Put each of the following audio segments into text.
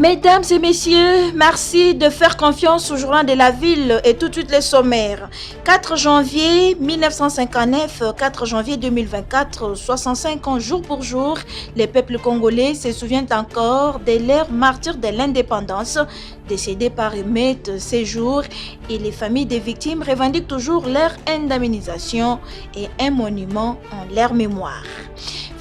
Mesdames et messieurs, merci de faire confiance au journal de la ville et tout de suite les sommaires. 4 janvier 1959, 4 janvier 2024, 65 ans jour pour jour, les peuples congolais se souviennent encore de leurs martyrs de l'indépendance, décédés par émeute ces jours, et les familles des victimes revendiquent toujours leur indemnisation et un monument en leur mémoire.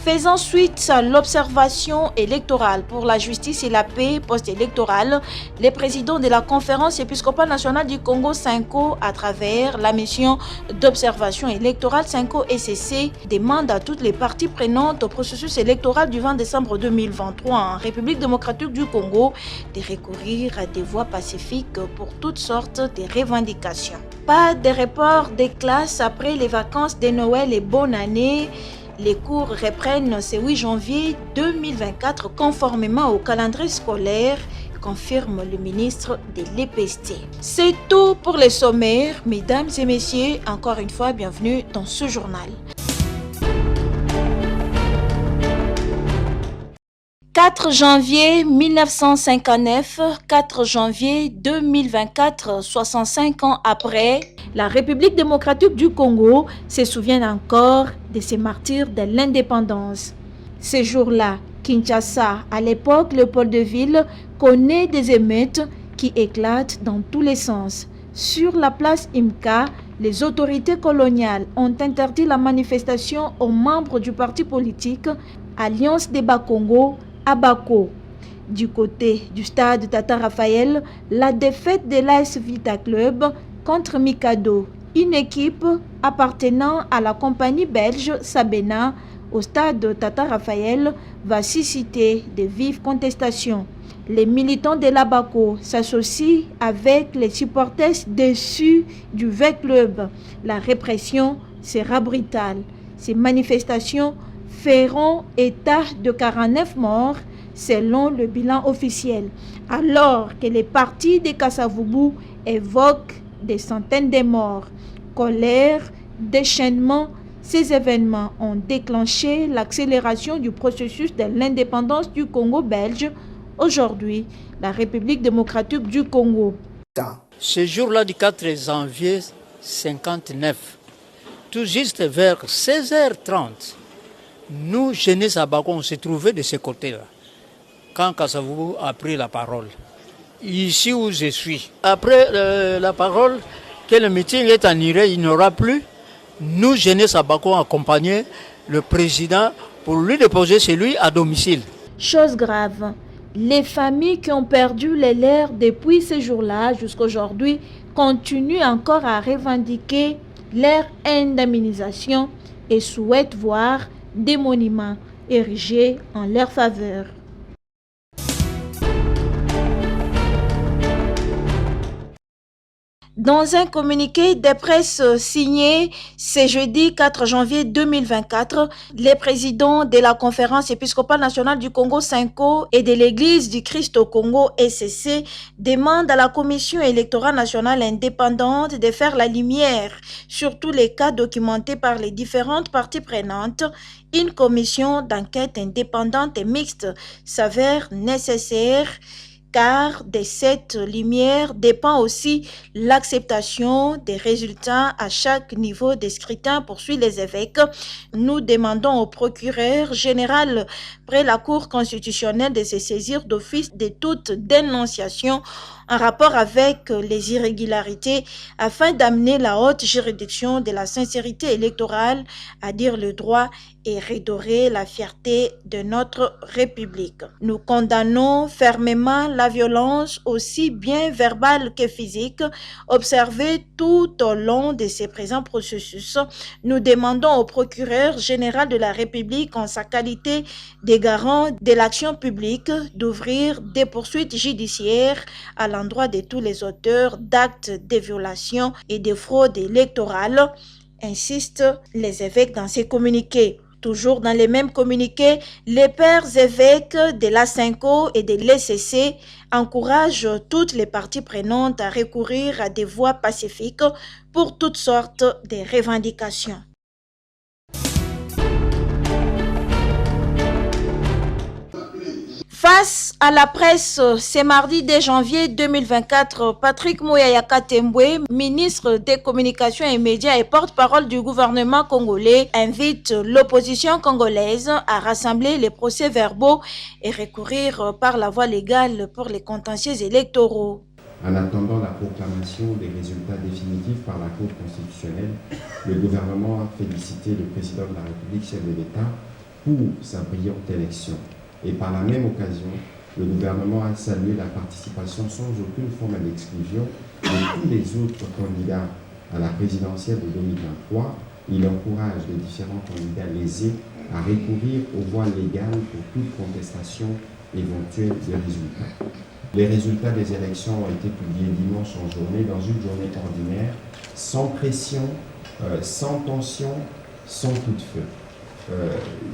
Faisant suite à l'observation électorale pour la justice et la paix post-électorale, les présidents de la conférence épiscopale nationale du Congo, Synco, à travers la mission d'observation électorale Synco-ECC, demandent à toutes les parties prenantes au processus électoral du 20 décembre 2023 en République démocratique du Congo de recourir à des voies pacifiques pour toutes sortes de revendications. Pas de report des classes après les vacances de Noël et bonne année. Les cours reprennent ce 8 janvier 2024 conformément au calendrier scolaire, confirme le ministre de l'EPST. C'est tout pour les sommaires. Mesdames et messieurs, encore une fois, bienvenue dans ce journal. 4 janvier 1959, 4 janvier 2024, 65 ans après, la République démocratique du Congo se souvient encore de ces martyrs de l'indépendance. Ces jours-là, Kinshasa, à l'époque Léopoldville, connaît des émeutes qui éclatent dans tous les sens. Sur la place Imka, les autorités coloniales ont interdit la manifestation aux membres du parti politique Alliance des Bas-Congo, Abako. Du côté du stade Tata Raphaël, la défaite de l'AS Vita Club contre Mikado, une équipe appartenant à la compagnie belge Sabena au stade Tata Raphaël, va susciter de vives contestations. Les militants de l'Abako s'associent avec les supporters déçus du V Club. La répression sera brutale. Ces manifestations feront état de 49 morts selon le bilan officiel, alors que les partis de Kasavubu évoquent des centaines de morts. Colère, déchaînement, ces événements ont déclenché l'accélération du processus de l'indépendance du Congo belge, aujourd'hui la République démocratique du Congo. Ce jour-là du 4 janvier 1959, tout juste vers 16h30, nous, jeunesse à Bako, on s'est trouvés de ce côté-là, quand Kasavubu a pris la parole. Ici où je suis. Après la parole, que le meeting est annulé, il n'y aura plus. Nous, jeunesse à Bako, accompagné le président pour lui déposer chez lui à domicile. Chose grave, les familles qui ont perdu les leurs depuis ce jour-là jusqu'à aujourd'hui continuent encore à revendiquer leur indemnisation et souhaitent voir des monuments érigés en leur faveur. Dans un communiqué de presse signé ce jeudi 4 janvier 2024, les présidents de la conférence épiscopale nationale du Congo Synco et de l'Église du Christ au Congo ECC demandent à la Commission électorale nationale indépendante de faire la lumière sur tous les cas documentés par les différentes parties prenantes. Une commission d'enquête indépendante et mixte s'avère nécessaire, car de cette lumière dépend aussi l'acceptation des résultats à chaque niveau des scrutins, poursuit les évêques. Nous demandons au procureur général près la Cour constitutionnelle de se saisir d'office de toute dénonciation en rapport avec les irrégularités afin d'amener la haute juridiction de la sincérité électorale à dire le droit et redorer la fierté de notre République. Nous condamnons fermement la violence aussi bien verbale que physique observée tout au long de ces présents processus. Nous demandons au procureur général de la République en sa qualité de garant de l'action publique d'ouvrir des poursuites judiciaires à l'endroit de tous les auteurs d'actes de violation et de fraude électorale, insistent les évêques dans ces communiqués. Toujours dans les mêmes communiqués, les pères évêques de la Synco et de l'ECC encouragent toutes les parties prenantes à recourir à des voies pacifiques pour toutes sortes de revendications. Face à la presse, ce mardi 2 janvier 2024, Patrick Mouyaya Katembwe, ministre des Communications et Médias et porte-parole du gouvernement congolais, invite l'opposition congolaise à rassembler les procès-verbaux et recourir par la voie légale pour les contentieux électoraux. En attendant la proclamation des résultats définitifs par la Cour constitutionnelle, le gouvernement a félicité le président de la République, chef de l'État, pour sa brillante élection. Et par la même occasion, le gouvernement a salué la participation sans aucune forme d'exclusion de tous les autres candidats à la présidentielle de 2023. Il encourage les différents candidats lésés à recourir aux voies légales pour toute contestation éventuelle des résultats. Les résultats des élections ont été publiés dimanche en journée, dans une journée ordinaire, sans pression, sans tension, sans coup de feu.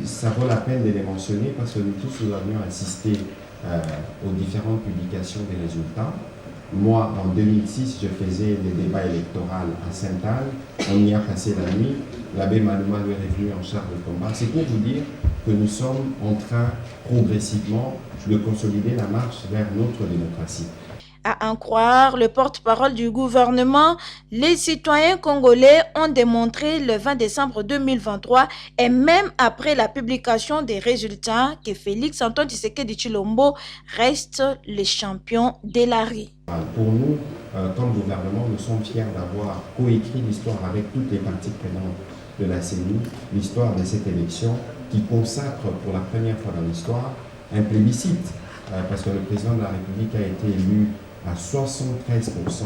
Ça vaut la peine de les mentionner parce que nous tous nous avions assisté aux différentes publications des résultats. Moi, en 2006, je faisais des débats électoraux à Sainte-Anne. On y a passé la nuit. L'abbé Malouma lui est revenu en charge de combat. C'est pour vous dire que nous sommes en train progressivement de consolider la marche vers notre démocratie. À en croire le porte-parole du gouvernement, les citoyens congolais ont démontré le 20 décembre 2023 et même après la publication des résultats que Félix Antoine Tshisekedi Tshilombo reste le champion de la rue. Pour nous, comme gouvernement, nous sommes fiers d'avoir coécrit l'histoire avec toutes les parties prenantes de la CENI, l'histoire de cette élection qui consacre pour la première fois dans l'histoire un plébiscite, parce que le président de la République a été élu à 73%.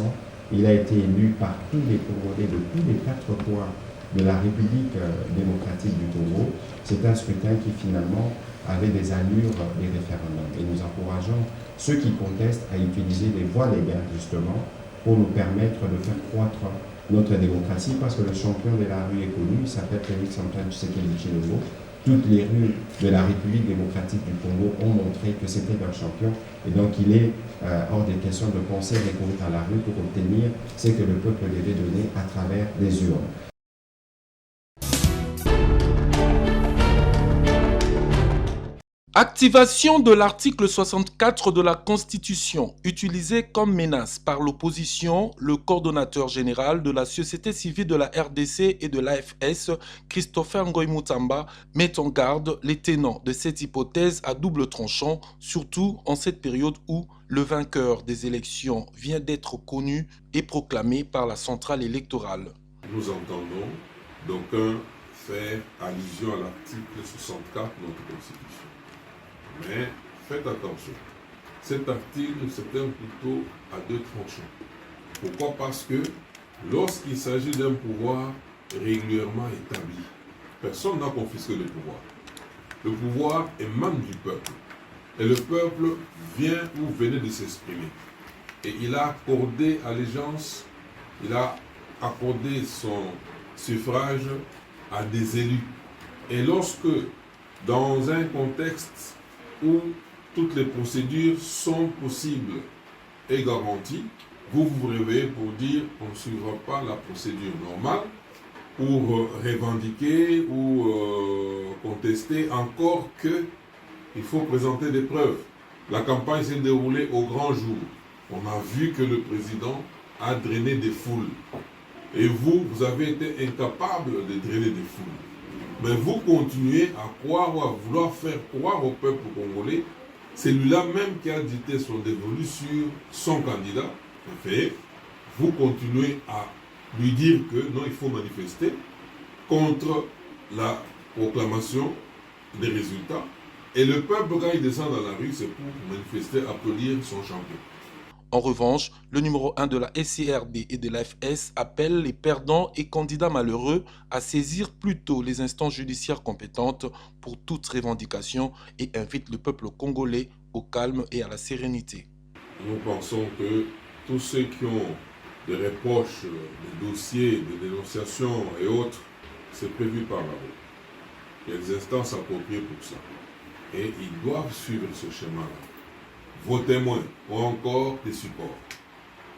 Il a été élu par tous les Congolais de tous les 4 coins de la République démocratique du Congo. C'est un scrutin qui finalement avait des allures des référendums. Et nous encourageons ceux qui contestent à utiliser des voies légales justement pour nous permettre de faire croître notre démocratie, parce que le champion de la rue est connu, il s'appelle Félix Antoine Tshisekedi Tshilombo. Toutes les rues de la République démocratique du Congo ont montré que c'était leur champion. Et donc il est hors des questions de penser recourir à la rue pour obtenir ce que le peuple devait donner à travers des urnes. Activation de l'article 64 de la Constitution, utilisé comme menace par l'opposition, le coordonnateur général de la société civile de la RDC et de l'AFS, Christopher Ngoy Mutsamba, met en garde les tenants de cette hypothèse à double tranchant, surtout en cette période où le vainqueur des élections vient d'être connu et proclamé par la centrale électorale. Nous entendons d'aucuns faire allusion à l'article 64 de notre Constitution. Mais faites attention, cet article se tient plutôt à deux tranchants. Pourquoi? Parce que lorsqu'il s'agit d'un pouvoir régulièrement établi, personne n'a confisqué le pouvoir. Le pouvoir émane du peuple. Et le peuple vient ou venait de s'exprimer. Et il a accordé allégeance, il a accordé son suffrage à des élus. Et lorsque, dans un contexte où toutes les procédures sont possibles et garanties, vous vous réveillez pour dire qu'on ne suivra pas la procédure normale pour revendiquer ou contester, encore qu'il faut présenter des preuves. La campagne s'est déroulée au grand jour. On a vu que le président a drainé des foules. Et vous avez été incapable de drainer des foules. Mais vous continuez à croire ou à vouloir faire croire au peuple congolais, celui-là même qui a dicté son dévolu sur son candidat, en fait, vous continuez à lui dire que non, il faut manifester contre la proclamation des résultats. Et le peuple, quand il descend dans la rue, c'est pour manifester, applaudir son champion. En revanche, le numéro 1 de la SCRD et de l'AFS appelle les perdants et candidats malheureux à saisir plutôt les instances judiciaires compétentes pour toute revendication et invite le peuple congolais au calme et à la sérénité. Nous pensons que tous ceux qui ont des reproches, des dossiers, des dénonciations et autres, c'est prévu par la loi. Il y a des instances appropriées pour ça. Et ils doivent suivre ce schéma-là. Vos témoins ont encore des supports.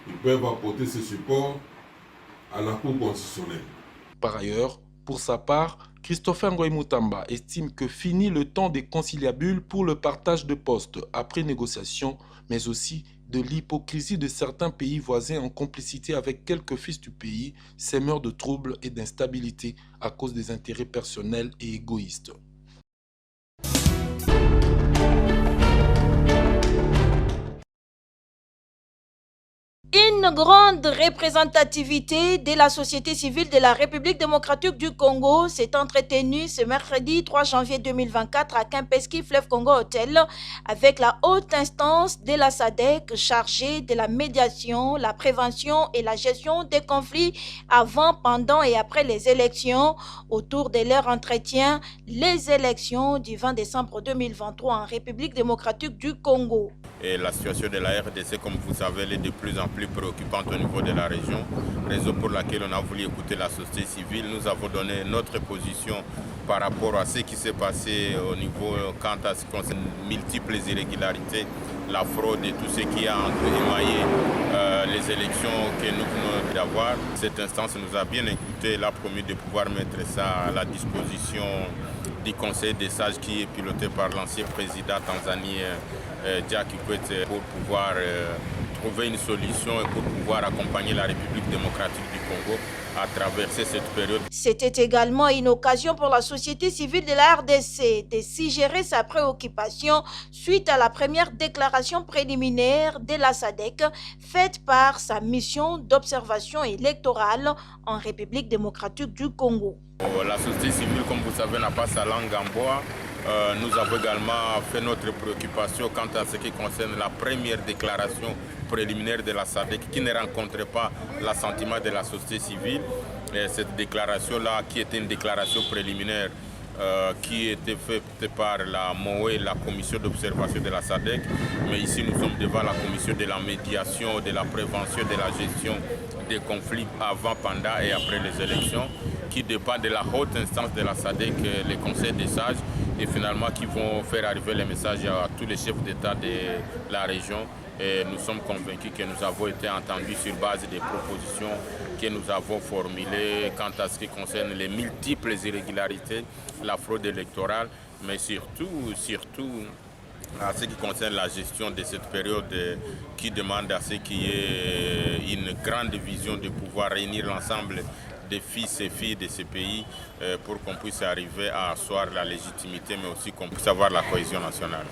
Ils peuvent apporter ces supports à la Cour constitutionnelle. Par ailleurs, pour sa part, Christopher Ngoï-Moutamba estime que finit le temps des conciliabules pour le partage de postes après négociation, mais aussi de l'hypocrisie de certains pays voisins en complicité avec quelques fils du pays, sémeurs de troubles et d'instabilité à cause des intérêts personnels et égoïstes. Une grande représentativité de la société civile de la République démocratique du Congo s'est entretenue ce mercredi 3 janvier 2024 à Kempinski Fleuve Congo Hotel avec la haute instance de la SADC chargée de la médiation, la prévention et la gestion des conflits avant, pendant et après les élections. Autour de leur entretien, les élections du 20 décembre 2023 en République démocratique du Congo. Et la situation de la RDC, comme vous savez, elle est de plus en plus préoccupante au niveau de la région, raison pour laquelle on a voulu écouter la société civile. Nous avons donné notre position par rapport à ce qui s'est passé au niveau quant à ce qui concerne multiples irrégularités, la fraude et tout ce qui a émaillé les élections que nous venons d'avoir. Cette instance nous a bien écouté, elle a promis de pouvoir mettre ça à la disposition du Conseil des sages qui est piloté par l'ancien président tanzanien Jakaya Kikwete pour pouvoir trouver une solution et pour pouvoir accompagner la République démocratique du Congo à traverser cette période. C'était également une occasion pour la société civile de la RDC de suggérer sa préoccupation suite à la première déclaration préliminaire de la SADC faite par sa mission d'observation électorale en République démocratique du Congo. La société civile, comme vous savez, n'a pas sa langue en bois. Nous avons également fait notre préoccupation quant à ce qui concerne la première déclaration préliminaire de la SADC qui ne rencontrait pas l'assentiment de la société civile. Et cette déclaration-là, qui était une déclaration préliminaire qui était faite par la MOE, la commission d'observation de la SADC. Mais ici, nous sommes devant la commission de la médiation, de la prévention, de la gestion des conflits avant, pendant et après les élections, qui dépend de la haute instance de la SADC, les conseils des sages, et finalement qui vont faire arriver les messages à tous les chefs d'État de la région. Et nous sommes convaincus que nous avons été entendus sur base des propositions que nous avons formulées quant à ce qui concerne les multiples irrégularités, la fraude électorale, mais surtout à ce qui concerne la gestion de cette période qui demande à ce qu'il y ait une grande vision de pouvoir réunir l'ensemble des fils et filles de ce pays pour qu'on puisse arriver à asseoir la légitimité, mais aussi qu'on puisse avoir la cohésion nationale.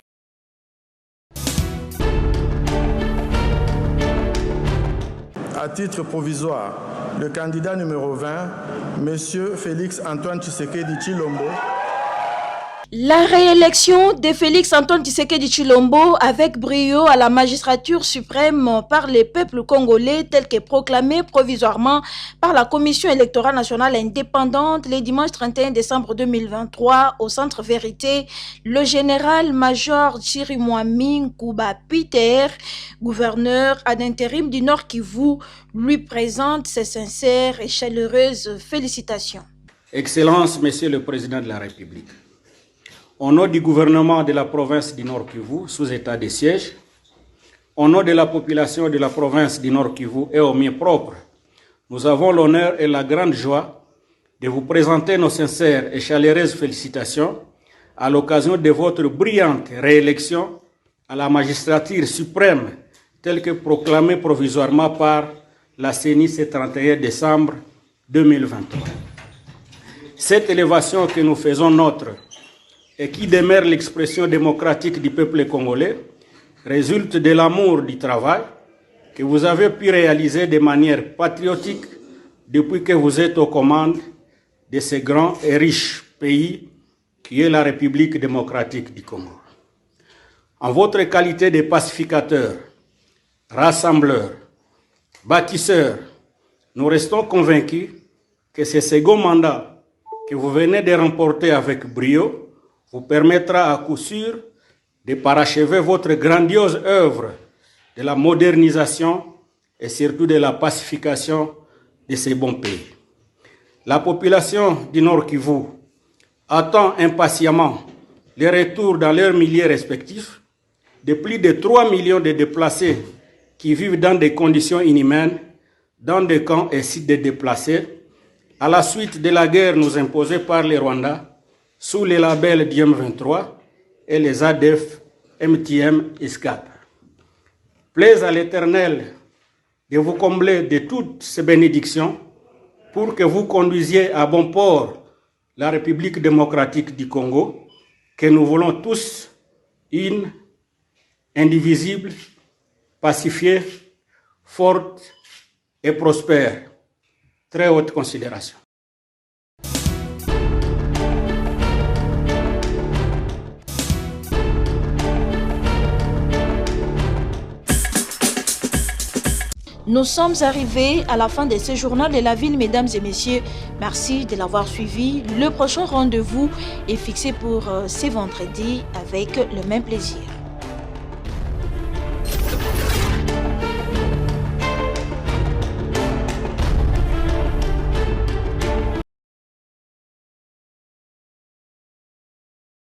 À titre provisoire, le candidat numéro 20, M. Félix Antoine Tshisekedi Tshilombo. La réélection de Félix Antoine Tshisekedi Tshilombo avec brio à la magistrature suprême par les peuples congolais tel que proclamé provisoirement par la Commission électorale nationale indépendante le dimanche 31 décembre 2023 au Centre Vérité. Le général-major Chirimwami Nkuba Peter, gouverneur ad intérim du Nord Kivu, lui présente ses sincères et chaleureuses félicitations. Excellences, Monsieur le Président de la République, au nom du gouvernement de la province du Nord Kivu, sous état de siège, au nom de la population de la province du Nord Kivu et au mien propre, nous avons l'honneur et la grande joie de vous présenter nos sincères et chaleureuses félicitations à l'occasion de votre brillante réélection à la magistrature suprême telle que proclamée provisoirement par la CENI ce 31 décembre 2023. Cette élévation que nous faisons nôtre et qui demeure l'expression démocratique du peuple congolais, résulte de l'amour du travail que vous avez pu réaliser de manière patriotique depuis que vous êtes aux commandes de ce grand et riche pays qui est la République démocratique du Congo. En votre qualité de pacificateur, rassembleur, bâtisseur, nous restons convaincus que ce second mandat que vous venez de remporter avec brio vous permettra à coup sûr de parachever votre grandiose œuvre de la modernisation et surtout de la pacification de ces bons pays. La population du Nord Kivu attend impatiemment le retour dans leurs milieux respectifs de plus de 3 millions de déplacés qui vivent dans des conditions inhumaines, dans des camps et sites de déplacés, à la suite de la guerre nous imposée par les Rwandais sous les labels du M23 et les ADF, MTM et SCAP. Plaise à l'Éternel de vous combler de toutes ces bénédictions pour que vous conduisiez à bon port la République démocratique du Congo, que nous voulons tous une, indivisible, pacifiée, forte et prospère. Très haute considération. Nous sommes arrivés à la fin de ce journal de la ville, mesdames et messieurs. Merci de l'avoir suivi. Le prochain rendez-vous est fixé pour ce vendredi avec le même plaisir.